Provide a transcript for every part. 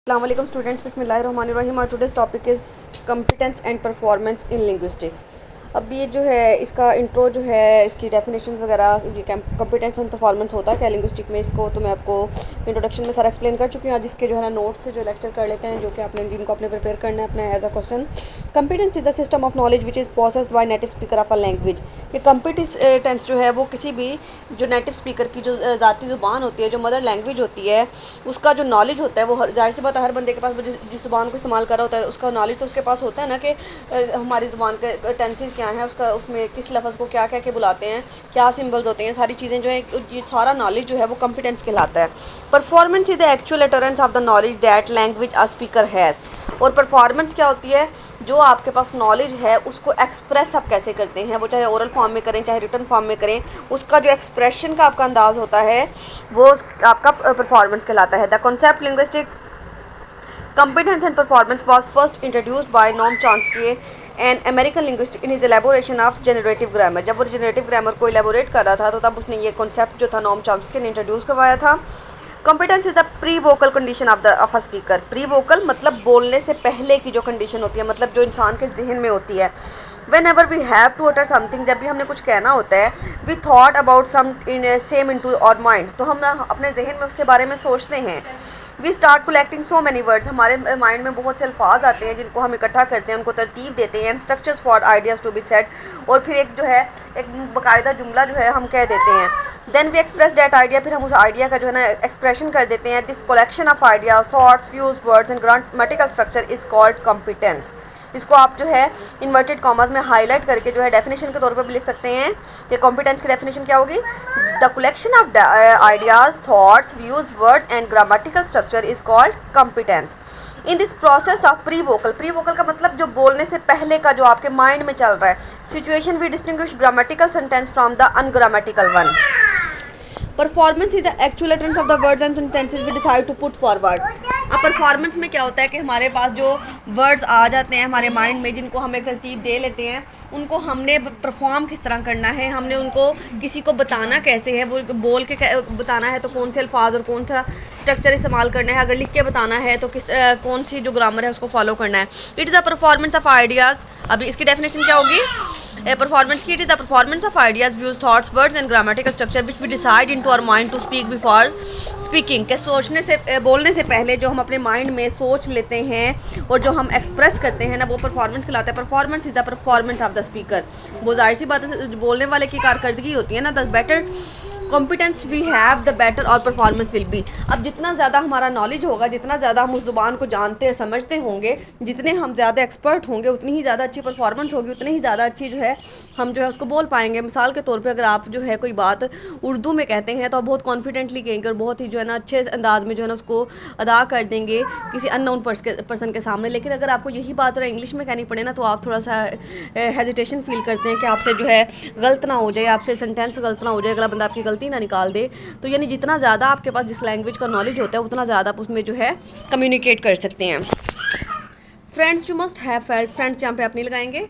Assalamualaikum students, Bismillahirrahmanirrahim. Our today's topic is competence and performance in linguistics. अब ये जो है इसका इंट्रो जो है इसकी डेफिनेशन वगैरह ये कॉम्पिटेंस एंड परफॉर्मेंस होता है क्या लिंग्विस्टिक में, इसको तो मैं आपको इंट्रोडक्शन में सारा एक्सप्लेन कर चुकी हूँ। आज इसके जो है ना नोट्स से जो लेक्चर कर लेते हैं जो कि आपने जिनको अपने प्रिपेयर करना है अपना as a question. Competence is the system of knowledge which is processed by native speaker of a language. ये कॉम्पिटेंस जो है वो किसी भी जो नेटिव स्पीकर की जो ज़ाती ज़ुबान होती है, जो मदर लैंग्वेज होती है, उसका जो नॉलेज होता है वो जाहिर सी बात है हर बंदे के पास, वो जिस ज़ुबान को इस्तेमाल कर रहा होता है उसका नॉलेज तो उसके पास होता है ना कि हमारी ज़ुबान के टेंसेस क्या हैं, उसका उसमें किस लफ्ज़ को क्या कह के बुलाते हैं, क्या सिंबल्स होते हैं, सारी चीज़ें जो है ये सारा नॉलेज जो है वो कॉम्पिटेंस कहलाता है। Performance is the actual utterance of the knowledge that language a speaker has. और परफॉर्मेंस क्या होती है, जो आपके पास नॉलेज है उसको एक्सप्रेस आप कैसे करते हैं, वो चाहे ओरल फॉर्म में करें चाहे रिटन फॉर्म में करें, उसका जो एक्सप्रेशन का आपका अंदाज़ होता है वो आपका परफॉर्मेंस कहलाता है। The concept linguistic competence and performance was first introduced by Noam Chomsky, an American linguist, in his elaboration of generative grammar। जब वो generative grammar को elaborate कर रहा था तो तब उसने ये concept जो था नॉम चॉम्स्की ने इंट्रोड्यूस करवाया था। Competence is the pre vocal condition of a speaker. Pre vocal मतलब बोलने से पहले की जो कंडीशन होती है, मतलब जो इंसान के जहन में होती है। Whenever we have to utter something, जब भी हमने कुछ कहना होता है, we thought about some in same into our mind, तो हम अपने जहन में उसके बारे में सोचते हैं। We start collecting so many words, हमारे माइंड में बहुत से अल्फाज आते हैं जिनको हम इकट्ठा करते हैं, उनको तरतीब देते हैं। And structures for ideas to be set, और फिर एक जो है एक बाकायदा जुमला जो है हम कह देते हैं। Then we express that idea, फिर हम उस आइडिया का जो है ना एक्सप्रेशन कर देते हैं। This collection of ideas, thoughts, views, words and grammatical structure is called competence. इसको आप जो है इन्वर्टेड कॉमर्स में हाईलाइट करके जो है डेफिनेशन के तौर पर भी लिख सकते हैं कि कॉम्पिटेंस की डेफिनेशन क्या होगी। The collection of ideas, thoughts, views, words and grammatical structure is called competence. In this process of pre vocal, pre vocal का मतलब जो बोलने से पहले का जो आपके माइंड में चल रहा है situation, we distinguish grammatical sentence from the ungrammatical one. Performance is the actual utterance of the words and sentences we decide to put forward. अब परफॉर्मेंस में क्या होता है कि हमारे पास जो वर्ड्स आ जाते हैं हमारे माइंड में, जिनको हम एक तरतीब दे लेते हैं, उनको हमने परफॉर्म किस तरह करना है, हमने उनको किसी को बताना कैसे है, वो बोल के बताना है तो कौन से अल्फाज और कौन सा स्ट्रक्चर इस्तेमाल करना है, अगर लिख के बताना है तो कौन सी जो ग्रामर है उसको फॉलो करना है। It is the performance of ideas. अभी इसकी डेफिनेशन क्या होगी परफॉर्मेंस की? It is the performance of ideas, views, thoughts, words and grammatical structure which we decide into our mind to speak before speaking. के सोचने से बोलने से पहले जो हम अपने माइंड में सोच लेते हैं और जो हम एक्सप्रेस करते हैं ना, वो परफॉर्मेंस कहलाता है। Performance is the performance of the speaker. वो जाहिर सी बात है बोलने वाले की कारकर्दगी होती है ना। The better competence we have the better our performance will be. अब जितना ज़्यादा हमारा नॉलेज होगा, जितना ज़्यादा हम उस ज़ुबान को जानते हैं समझते होंगे, जितने हम ज़्यादा एक्सपर्ट होंगे, उतनी ही ज़्यादा अच्छी परफॉर्मेंस होगी, उतनी ही ज़्यादा अच्छी जो है हम जो है उसको बोल पाएंगे। मिसाल के तौर पे अगर आप जो है कोई बात उर्दू में कहते हैं तो आप बहुत कॉन्फिडेंटली कहेंगे और बहुत ही जो है ना अच्छे अंदाज में जो है ना उसको अदा कर देंगे किसी अननोन पर्सन के सामने। लेकिन अगर आपको यही बात अगर इंग्लिश में कहनी पड़े ना तो आप थोड़ा सा हेजिटेशन फील करते हैं कि आपसे जो है गलत ना हो जाए, आपसे सेंटेंस गलत ना हो जाए, अगला बंदा आपकी गलती ना निकाल दे। तो यानी जितना ज़्यादा आपके पास जिस लैंग्वेज का नॉलेज होता है उतना ज़्यादा आप उसमें जो है कम्युनिकेट कर सकते हैं। Friends you must have felt, friends यहाँ पे आप नहीं लगाएंगे।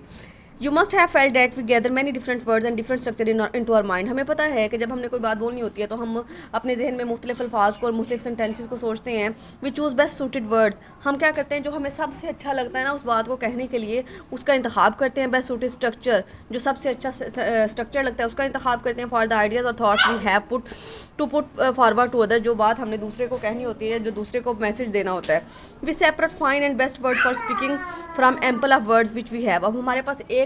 You must have felt that we gather many different words and different structure into our mind. हमें पता है कि जब हमने कोई बात बोलनी होती है तो हम अपने जहन में मुख्तलिफ अल्फाज को और मुख्तलिफ सेंटेंसेस को सोचते हैं। We choose best suited words. हम क्या करते हैं, जो हमें सबसे अच्छा लगता है ना उस बात को कहने के लिए उसका इंतखाब करते हैं। बेस्ट सूटेड स्ट्रक्चर, जो सबसे अच्छा स्ट्रक्चर लगता है उसका इंतखाब करते हैं। फॉर द आइडियाज़ और thoughts we have put forward to other, जो बात हमने दूसरे को कहनी होती है, जो दूसरे को मैसेज देना होता है। We separate fine and best words for speaking from ample of words which we have. अब हमारे पास एक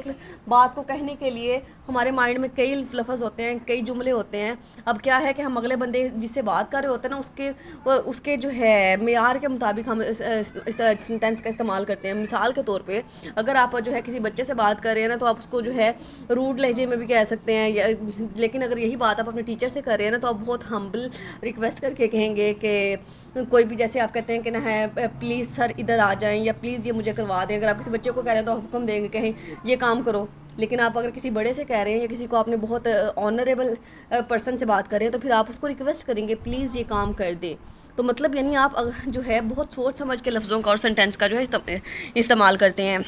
बात को कहने के लिए हमारे माइंड में कई लफ्ज़ होते हैं, कई जुमले होते हैं। अब क्या है कि हम अगले बंदे जिससे बात कर रहे होते हैं ना उसके जो है मेयार के मुताबिक हम इस सेंटेंस का इस्तेमाल करते हैं। मिसाल के तौर पे अगर आप जो है किसी बच्चे से बात कर रहे हैं ना तो आप उसको जो है रूड लहजे में भी कह सकते हैं, लेकिन अगर यही बात आप अपने टीचर से कर रहे हैं ना तो आप बहुत हम्बल रिक्वेस्ट करके कहेंगे कि कोई भी, जैसे आप कहते हैं कि ना है प्लीज़ सर इधर आ जाएं या प्लीज़ ये मुझे करवा दें। अगर आप किसी बच्चे को कह रहे हैं तो हुक्म देंगे, कहें ये काम करो। लेकिन आप अगर किसी बड़े से कह रहे हैं या किसी को आपने बहुत ऑनरेबल पर्सन से बात कर रहे हैं तो फिर आप उसको रिक्वेस्ट करेंगे प्लीज़ ये काम कर दे। तो मतलब यानी आप जो है बहुत सोच समझ के लफ्ज़ों का और सेंटेंस का जो है इस्तेमाल करते हैं।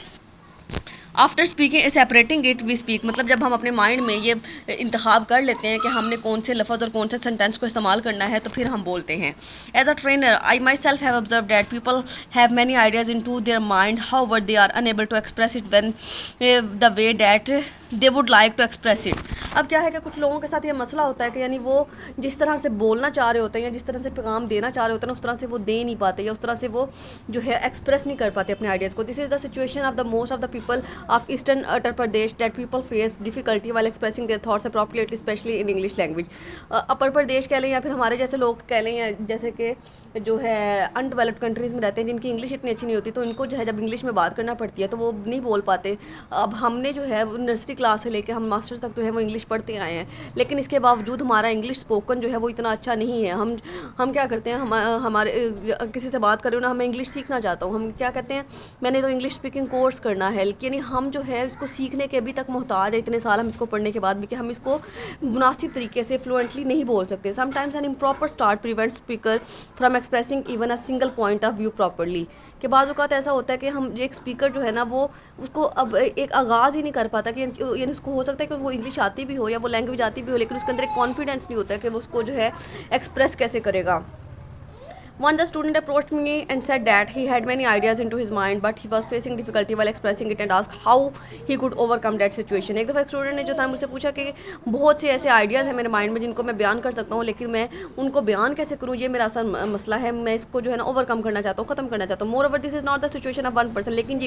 After speaking separating it we speak, मतलब जब हम अपने माइंड में ये इंतखाब कर लेते हैं कि हमने कौन से लफ्ज़ और कौन से सेंटेंस को इस्तेमाल करना है, तो फिर हम बोलते हैं. As a trainer I myself have observe that people have many ideas in to their mind, how were they are unable to express it when the way that they would like to express it. अब क्या है कि कुछ लोगों के साथ ये मसला होता है कि यानी वो जिस तरह से बोलना चाह रहे होते हैं या जिस तरह से पैगाम देना चाह रहे होते हैं उस तरह से वो दे नहीं पाते या उस तरह से वो जो है एक्सप्रेस नहीं कर पाते अपने आइडियाज़ को. This is the situation of the most of the people of Eastern Uttar Pradesh that people face difficulty while expressing their thoughts appropriately, especially in English language. अपर प्रदेश कह लें या फिर हमारे जैसे लोग कह लें, या जैसे कि जो है अनडेवलप्ड कंट्रीज़ में रहते हैं जिनकी इंग्लिश इतनी अच्छी नहीं होती, तो इनको जो है जब इंग्लिश में बात करना पड़ती है तो वो नहीं बोल पाते. अब हमने जो है नर्सरी क्लास से लेकर हम मास्टर्स तक जो है वो इंग्लिश पढ़ते आए हैं, लेकिन इसके बावजूद हमारा इंग्लिश स्पोकन जो है वो इतना अच्छा नहीं है. हम क्या करते हैं, हमारे किसी से बात कर रहे हो ना, हमें इंग्लिश सीखना चाहता हूँ, हम क्या कहते हैं मैंने तो इंग्लिश स्पीकिंग कोर्स करना है, लेकिन हम जो है इसको सीखने के अभी तक मोहताज है, इतने साल हम इसको पढ़ने के बाद भी, कि हम इसको मुनासिब तरीके से फ्लुएंटली नहीं बोल सकते. Sometimes N improper start prevent speaker from expressing even a single point of view properly. कि बाज़ औक़ात ऐसा होता है कि हम एक स्पीकर जो है ना वो उसको अब एक आगाज़ ही नहीं कर पाता, कि यानी उसको हो सकता है कि वो इंग्लिश आती भी हो या वो लैंग्वेज आती भी हो, लेकिन उसके अंदर एक कॉन्फिडेंस नहीं होता है कि वो उसको जो है एक्सप्रेस कैसे करेगा. Once the student approached me and said that he had many ideas into his mind, but he was facing difficulty while expressing it and asked how he could overcome that situation. एक दफ़ा एक student ने जो था मुझसे पूछा कि बहुत से ऐसे आइडियाज़ हैं मेरे माइंड में जिनको मैं बयान कर सकता हूँ, लेकिन मैं उनको बयान कैसे करूँ, ये मेरा असल मसला है. मैं इसको जो है ना ओवरकम करना चाहता हूँ, ख़त्म करना चाहता हूँ. More over this is not the situation of one person, लेकिन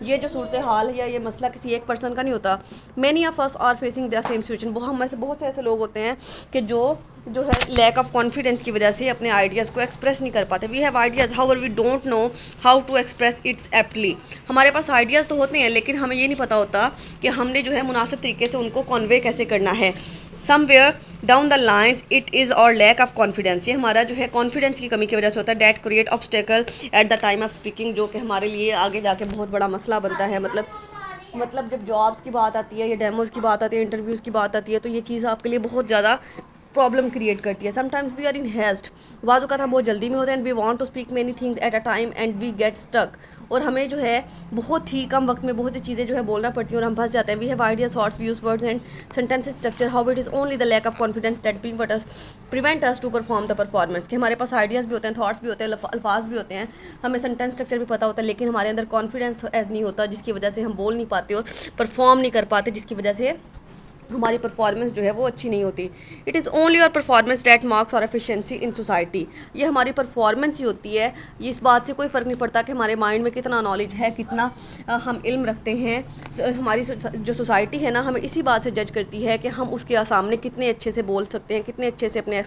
ये जो सूरत हाल है या ये मसला किसी एक पर्सन का नहीं होता. Many of us are facing the same situation. वो हम में से बहुत से ऐसे लोग होते हैं कि जो है लैक ऑफ कॉन्फिडेंस की वजह से अपने आइडियाज़ को एक्सप्रेस नहीं कर पाते. We have ideas however we don't know how to express its aptly. हमारे पास आइडियाज़ तो होते हैं, लेकिन हमें ये नहीं पता होता कि हमने जो है मुनासिब तरीके से उनको कन्वे कैसे करना है. Somewhere down the lines it is और लैक ऑफ कॉन्फिडेंस, ये हमारा जो है कॉन्फिडेंस की कमी की वजह से होता है. That create obstacle at the time of speaking, जो कि हमारे लिए आगे जाके बहुत बड़ा मसला बनता है. मतलब जब जॉब्स की बात आती है या डेमोज़ की बात आती है, इंटरव्यूज़ की बात आती है, तो ये चीज़ आपके लिए बहुत ज़्यादा प्रॉब्लम क्रिएट करती है. Sometimes we are in haste, बाज़ औक़ात हम बहुत जल्दी में होते हैं, and we want to speak many things at a time and we get stuck, और हमें जो है बहुत ही कम वक्त में बहुत सी चीज़ें जो है बोलना पड़ती हैं और हम फंस जाते हैं. We have ideas, thoughts, views, words and sentences structure, how it is only the lack of confidence that prevent us to perform the performance. कि हमारे पास आइडियाज़ भी होते हैं, थॉट्स भी होते हैं, अल्फाज भी होते हैं, हमें सेंटेंस स्ट्रक्चर भी पता होता है, लेकिन हमारे अंदर कॉन्फिडेंस नहीं होता, जिसकी वजह से हम बोल नहीं पाते और परफॉर्म नहीं कर पाते, जिसकी वजह से हमारी परफॉर्मेंस जो है वो अच्छी नहीं होती. इट इज़ ओनली और परफॉर्मेंस डैट मार्क्स और एफिशिएंसी इन सोसाइटी. ये हमारी परफॉर्मेंस ही होती है. ये इस बात से कोई फ़र्क नहीं पड़ता कि हमारे माइंड में कितना नॉलेज है, कितना हम इल्म रखते हैं. हमारी जो सोसाइटी है ना, हमें इसी बात से जज करती है कि हम उसके सामने कितने अच्छे से बोल सकते हैं, कितने अच्छे से अपने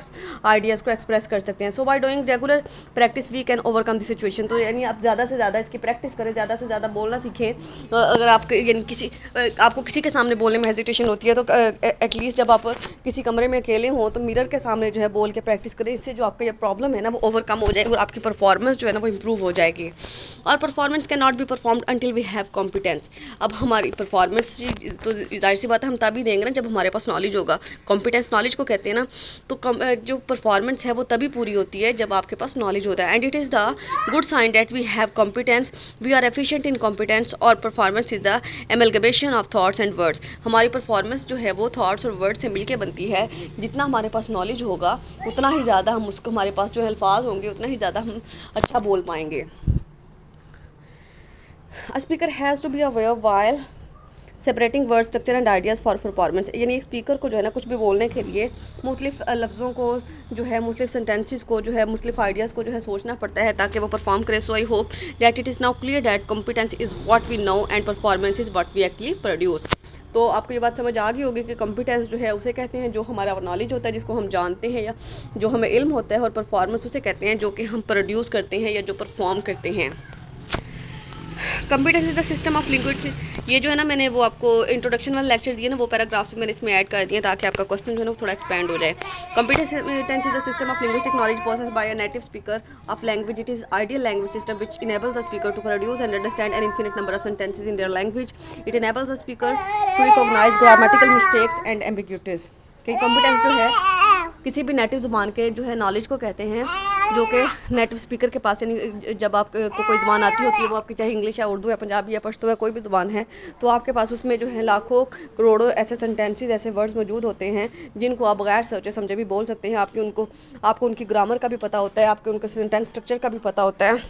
आइडियाज़ को एक्सप्रेस कर सकते हैं. So by doing regular practice we can overcome the situation. तो यानी आप ज़्यादा से ज़्यादा इसकी प्रैक्टिस करें, ज़्यादा से ज़्यादा बोलना सीखें. अगर आपको किसी के सामने बोलने में हेजिटेशन होती है, तो एटलीस्ट जब आप किसी कमरे में अकेले हों तो मिरर के सामने जो है बोल के प्रैक्टिस करें. इससे जो आपका ये प्रॉब्लम है ना वो ओवरकम हो जाएगी और आपकी परफॉर्मेंस जो है ना वो इम्प्रूव हो जाएगी. और performance can not be performed until we have competence. अब हमारी परफॉर्मेंस तो जाहिर सी बात है हम तभी देंगे ना जब हमारे पास नॉलेज होगा. कॉम्पिटेंस नॉलेज को कहते हैं ना. तो जो परफॉर्मेंस है वो तभी पूरी होती है जब आपके पास नॉलेज होता है. And it is the good sign that we have competence, we are efficient in competence, और performance is the amalgamation of thoughts and words. हमारी परफॉर्मेंस जो है वो थॉट्स और वर्ड से मिलके बनती है. जितना हमारे पास नॉलेज होगा उतना ही ज़्यादा हम उसको, हमारे पास जो अल्फाज होंगे उतना ही ज़्यादा हम अच्छा बोल पाएंगे. A speaker has to be aware while separating word structure and ideas for performance. यानी एक स्पीकर को जो है ना कुछ भी बोलने के लिए मुख्तलिफ लफ्ज़ों को जो है, मुख्तलिफ सेंटेंसेस को जो है, मुख्तलिफ आइडियाज़ को जो है सोचना पड़ता है ताकि वो परफॉर्म करे. So I hope that it is now clear that competence is what we know and performance is what we actually produce. तो आपको ये बात समझ आ गई होगी कि कॉम्पिटेंस जो है उसे कहते हैं जो हमारा नॉलेज होता है, जिसको हम जानते हैं या जो हमें इल्म होता है, और परफॉर्मेंस उसे कहते हैं जो कि हम प्रोड्यूस करते हैं या जो परफॉर्म करते हैं. Competence is the system of language. ये जो है ना मैंने वो आपको इंट्रोडक्शन वाला लेक्चर दिया ना, वो पैराग्राफ भी मैंने इसमें ऐड कर दिए ताकि आपका क्वेश्चन जो है ना थोड़ा एक्सपेंड हो जाए. Competence is the system of linguistic knowledge process by a native speaker of language. It is ideal language system which enables the speaker to produce and understand an infinite number of sentences in their language. It enables the speaker to recognise grammatical mistakes and ambiguities. कि competence जो है किसी भी native ज़ुबान के जो है knowledge को कहते हैं जो कि नेटिव स्पीकर के पास, यानी जब आपको कोई ज़बान आती होती है, वो आपकी चाहे इंग्लिश है, उर्दू है, पंजाबी है, पश्तो है, कोई भी ज़बान है, तो आपके पास उसमें जो है लाखों करोड़ों ऐसे सेंटेंसेस, ऐसे वर्ड्स मौजूद होते हैं जिनको आप बगैर सोचे समझे भी बोल सकते हैं। आपको उनकी ग्रामर का भी पता होता है, आपको उनका सेंटेंस स्ट्रक्चर का भी पता होता है।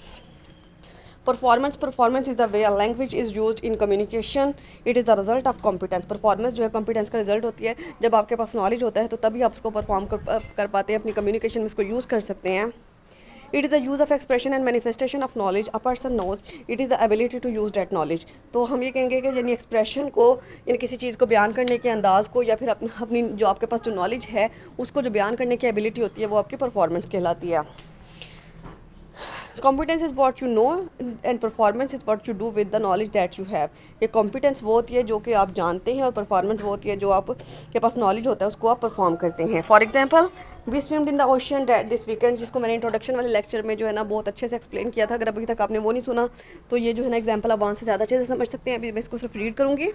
Performance is the way a language is used in communication, it is the result of competence. Performance जो है कॉम्पिटेंस का रिजल्ट होती है। जब आपके पास नॉलेज होता है तो तभी आप उसको परफॉर्म कर पाते हैं, अपनी कम्युनिकेशन में उसको यूज़ कर सकते हैं। It is the use of expression and manifestation of knowledge a person knows, it is the ability to use that knowledge. तो हम ये कहेंगे कि यानी एक्सप्रेशन को, यानी किसी चीज़ को बयान करने के अंदाज़ को, या फिर अपनी जो आपके पास जो नॉलेज है उसको जो बयान करने की एबिलिटी होती है वो आपकी परफॉर्मेंस कहलाती है। Competence is what you know and performance is what you do with the knowledge that you have. ये कॉम्पिटेंस वो होती है जो कि आप जानते हैं, और परफॉर्मेंस वो होती है जो आपके पास नॉलेज होता है उसको आप परफॉर्म करते हैं। For example, we swimmed in the ocean this weekend, जिसको मैंने इंट्रोडक्शन वाले लेक्चर में जो है ना बहुत अच्छे से एक्सप्लेन किया था। अगर अभी तक आपने वो नहीं सुना तो ये जो है ना एग्जाम्पल आप वहाँ से ज़्यादा अच्छे से समझ सकते हैं। अभी मैं इसको सिर्फ रीड करूँगी।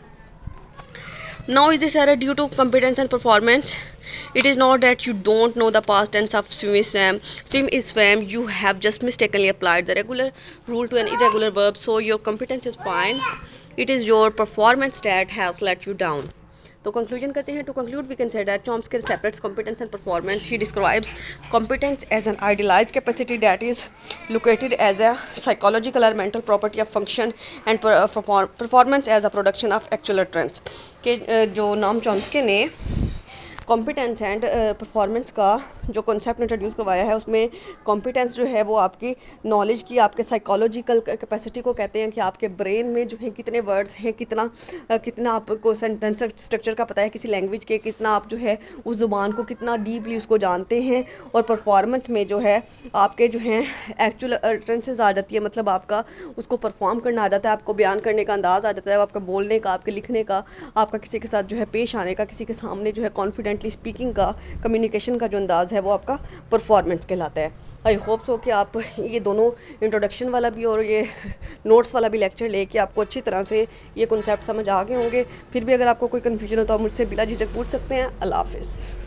Now is this error due to competence and performance? It is not that you don't know the past tense of swim is swam. Swim is swam. You have just mistakenly applied the regular rule to an irregular verb, so your competence is fine. It is your performance that has let you down. तो conclusion करते हैं। To conclude we can say that Chomsky separates competence and performance. He describes competence as an idealized capacity that is located as a psychological or mental property of function, and performance as a production of actual utterance. कि जो नाम Chomsky ने competence and performance का जो concept introduce करवाया है, उसमें competence जो है वो आपकी नॉलेज की, आपके साइकोलॉजिकल कैपेसिटी को कहते हैं कि आपके ब्रेन में जो है कितने वर्ड्स हैं, कितना आपको सेंटेंस स्ट्रक्चर का पता है किसी लैंग्वेज के, कितना आप जो है उस ज़ुबान को कितना डीपली उसको जानते हैं। और परफॉर्मेंस में जो है आपके जो हैं एक्चुअल अटरेंसेस आ जाती है, मतलब आपका उसको परफॉर्म करना आ जाता है, आपको बयान करने का अंदाज़ आ जाता है, आपका बोलने का, आपके लिखने का, आपका किसी के साथ जो है पेश आने का, किसी के सामने जो है कॉन्फिडेंटली स्पीकिंग का, कम्युनिकेशन का जो अंदाज़ है वो आपका परफॉर्मेंस कहलाता है। आई होप सो कि आप ये दोनों इंट्रोडक्शन वाला भी और ये नोट्स वाला भी लेक्चर लेके आपको अच्छी तरह से ये कॉन्सेप्ट समझ आ गए होंगे। फिर भी अगर आपको कोई कन्फ्यूजन हो तो आप मुझसे बिला झिझक पूछ सकते हैं। अल्लाह हाफ़िज़।